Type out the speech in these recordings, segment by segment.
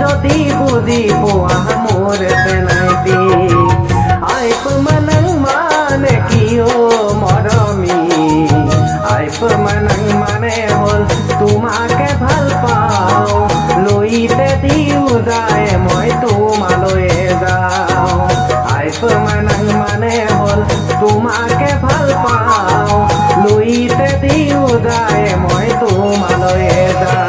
যদি বুজি পোৱা মোৰ চেনাইটি আইপ মানং মানে কিয় মৰমী আইপ মানং মানে হ'ল তোমাকে ভাল পাওঁ লৈতে দিও যায় মই তোমালৈয়ে যাওঁ আইপ মানং মানে হ'ল তোমাকে ভাল পাওঁ লৈতে দিও যায় মই তোমালৈয়ে যাওঁ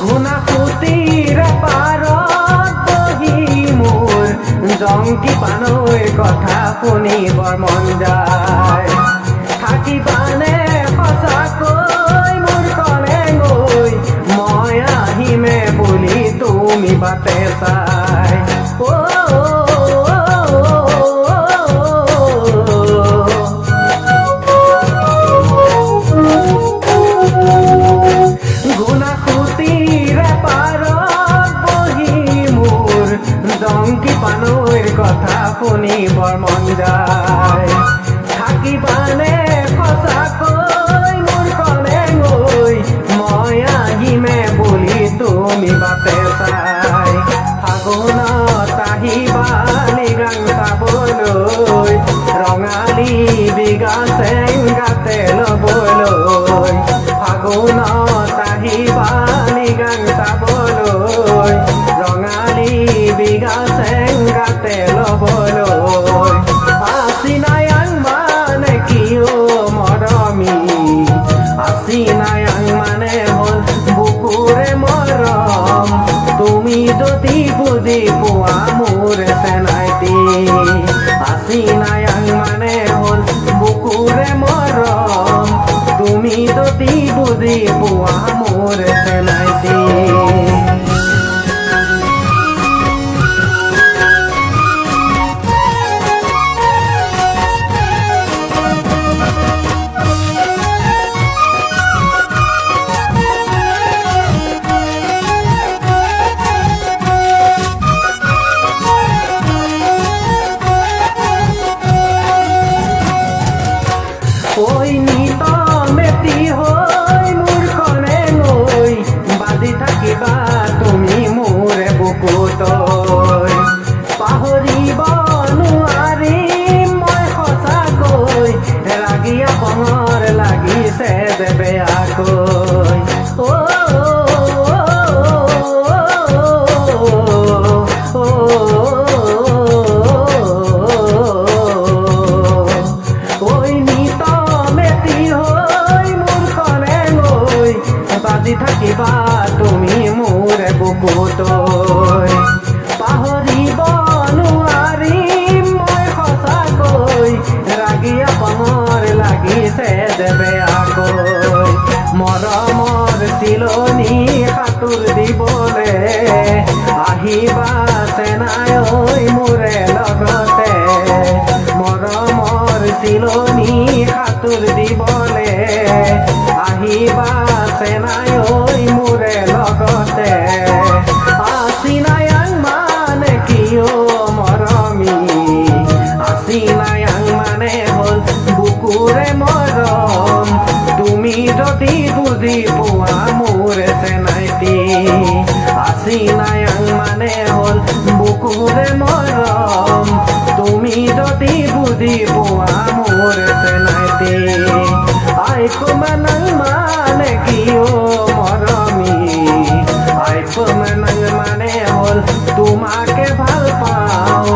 ঘুনাসুতিৰ পাৰত বহি মোৰ জংকি পানৈৰ কথা শুনিবৰ মন যায় থাকিবানে সঁচাকৈ মোৰ কলেগৈ মই আহিমে বুলি তুমি বাটে চাই জংকি পানৈৰ কথা শুনিবৰ মন যায় থাকিবানে সঁচাকৈ মোৰ কলেগৈ মই আহিমে বুলি তুমি বাটে চাই ফাগুনত আহিবা নিগাং চাবলৈ ৰঙালী বিঘা চেংগাতে ল'বলৈ ফাগুনত আহিবা নিগাং চাবলৈ ৰঙালী বিঘা চেংগাতে ল'বলৈ আচিনায়াং মানে কিয় মৰমী আচিনায়াং মানে হ'ল বুকুৰে মৰম তুমি যদি বুজি পোৱা মোৰ চেনাইটি আচিনায়াং মানে হ'ল বুকুৰে মৰম তুমি যদি বুজি পোৱা মোৰ চেনাইটি ঐ নিত মেটি হৈ মোৰ কলেগৈ বাজি থাকিবা তুমি মোৰে বুকুতৈ পাহৰিব নোৱাৰিম মই সঁচাকৈ ৰাগিয়া পঙৰ লাগিছে যে বেয়াকৈ বাজি থাকিবা তুমি মোৰে বুকুতৈ পাহৰিব নোৱাৰিম মই সঁচাকৈ ৰাগিয়া পঙৰ লাগিছে যে বেয়াকৈ মৰমৰ চিলনি সাঁতোৰ দিবলে আহিবা চেনাই ঐ মোৰে লগতে মৰমৰ চিলনি সাঁতোৰ দিবলে আহিবা চেনাই ঐ মোৰে লগতে আচিনায়াং মানে কিয় মৰমী আচিনায়াং মানে হ'ল বুকুৰে মৰম তুমি যদি বুজি পোৱা মোৰ চেনাইটি আচিনায়াং মানে হ'ল বুকুৰে মৰম তুমি যদি বুজি পোৱা মোৰ চেনাইটি আইপ মানং মানে কিয় মৰমী আইপ মানং মানে হ'ল তোমাকে ভাল পাওঁ